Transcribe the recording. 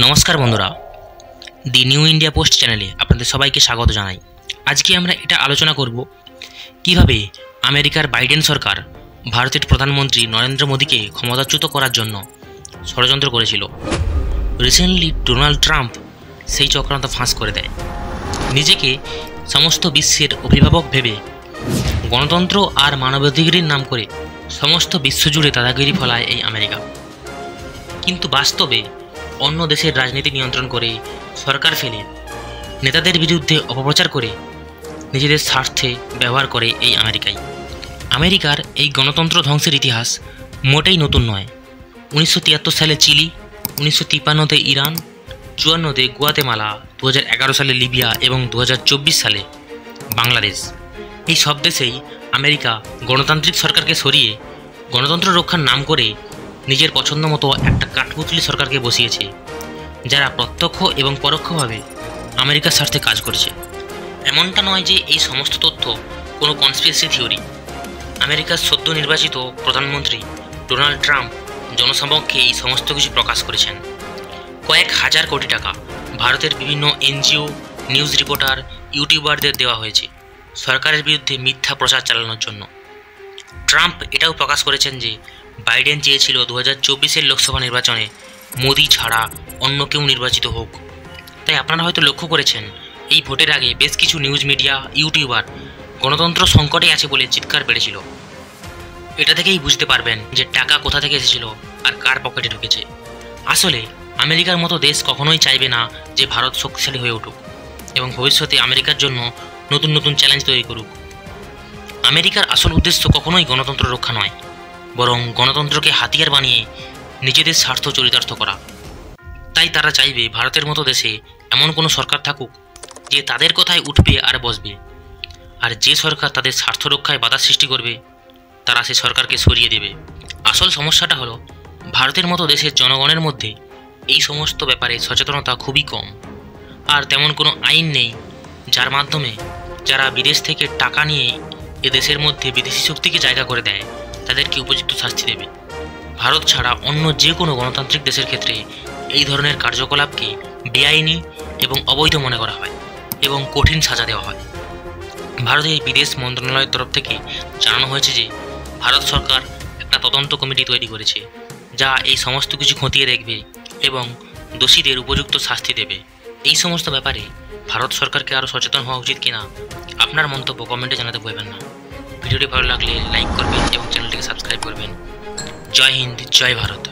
নমস্কার বন্ধুরা, দি new India post চ্যানেলে আপনাদের সবাইকে স্বাগত জানাই। আজকে আমরা এটা আলোচনা করব কিভাবে আমেরিকার বাইডেন সরকার ভারতের প্রধানমন্ত্রী নরেন্দ্র মোদীকে ক্ষমতাচ্যুত করার জন্য ষড়যন্ত্র করেছিল। রিসেন্টলি ডোনাল্ড ট্রাম্প সেই চক্রান্ত ফাঁস করে দেয়। নিজেকে সমস্ত বিশ্বের অভিভাবক ভেবে গণতন্ত্র আর মানবাধিকারের নাম করে সমস্ত বিশ্বজুড়ে দাদাগিরি ফলায় এই আমেরিকা। কিন্তু বাস্তবে অন্য দেশের রাজনীতি নিয়ন্ত্রণ করে, সরকার ফেলে, নেতাদের বিরুদ্ধে অপপ্রচার করে নিজেদের স্বার্থে ব্যবহার করে এই আমেরিকার এই গণতন্ত্র ধ্বংসের ইতিহাস মোটেই নতুন নয়। 1973 সালে চিলি, 1953-তে ইরান, 54-তে গুয়াতেমালা, 2011 সালে লিবিয়া এবং 2024 সালে বাংলাদেশ। এই সব দেশেই আমেরিকা গণতান্ত্রিক সরকারকে সরিয়ে গণতন্ত্র রক্ষার নাম করে নিজের পছন্দ মতো একটা কাঠপুতলি সরকারকে বসিয়েছে, যারা প্রত্যক্ষ এবং পরোক্ষভাবে আমেরিকার স্বার্থে কাজ করছে। এমনটা নয় যে এই সমস্ত তথ্য কোনো কনস্পিরেসি থিওরি। আমেরিকার সদ্য নির্বাচিত প্রধানমন্ত্রী ডোনাল্ড ট্রাম্প জনসমক্ষে এই সমস্ত কিছু প্রকাশ করেছেন। কয়েক হাজার কোটি টাকা ভারতের বিভিন্ন এনজিও, নিউজ রিপোর্টার, ইউটিউবারদের দেওয়া হয়েছে সরকারের বিরুদ্ধে মিথ্যা প্রচার চালানোর জন্য। ট্রাম্প এটাও প্রকাশ করেছেন যে বাইডেন চেয়েছিল 2024-এর লোকসভা নির্বাচনে মোদি ছাড়া অন্য কেউ নির্বাচিত হোক। তাই আপনারা হয়তো লক্ষ্য করেছেন এই ভোটের আগে বেশ কিছু নিউজ মিডিয়া, ইউটিউবার গণতন্ত্র সংকটে আছে বলে চিৎকার বেড়েছিল। এটা থেকেই বুঝতে পারবেন যে টাকা কোথা থেকে এসেছিল আর কার পকেটে ঢুকেছে। আসলে আমেরিকার মতো দেশ কখনোই চাইবে না যে ভারত শক্তিশালী হয়ে উঠুক এবং ভবিষ্যতে আমেরিকার জন্য নতুন নতুন চ্যালেঞ্জ তৈরি করুক। আমেরিকার আসল উদ্দেশ্য কখনোই গণতন্ত্র রক্ষা নয়, বরং গণতন্ত্রকে হাতিয়ার বানিয়ে নিজেদের স্বার্থ চরিতার্থ করা। তাই তারা চাইবে ভারতের মতো দেশে এমন কোনো সরকার থাকুক যে তাদের কথায় উঠবে আর বসবে, আর যে সরকার তাদের স্বার্থ রক্ষায় বাধা সৃষ্টি করবে তারা সে সরকারকে সরিয়ে দেবে। আসল সমস্যাটা হলো ভারতের মতো দেশের জনগণের মধ্যে এই সমস্ত ব্যাপারে সচেতনতা খুবই কম, আর তেমন কোনো আইন নেই যার মাধ্যমে যারা বিদেশ থেকে টাকা নিয়ে এ দেশের মধ্যে বিদেশি শক্তিকে জায়গা করে দেয় তাদেরকে উপযুক্ত শাস্তি দেবে। ভারত ছাড়া অন্য যে কোনো গণতান্ত্রিক দেশের ক্ষেত্রে এই ধরনের কার্যকলাপকে বেআইনি এবং অবৈধ মনে করা হয় এবং কঠিন সাজা দেওয়া হয়। ভারতের বিদেশ মন্ত্রণালয়ের তরফ থেকে জানানো হয়েছে যে ভারত সরকার একটা তদন্ত কমিটি তৈরি করেছে যা এই সমস্ত কিছু খতিয়ে দেখবে এবং দোষীদের উপযুক্ত শাস্তি দেবে। এই সমস্ত ব্যাপারে ভারত সরকারকে আরও সচেতন হওয়া উচিত কিনা আপনার মন্তব্য কমেন্টে জানাতে ভুলবেন না। ভিডিওটি ভালো লাগলে লাইক করবেন এবং চ্যানেলটিকে সাবস্ক্রাইব করবেন। জয় হিন্দ, জয় ভারত।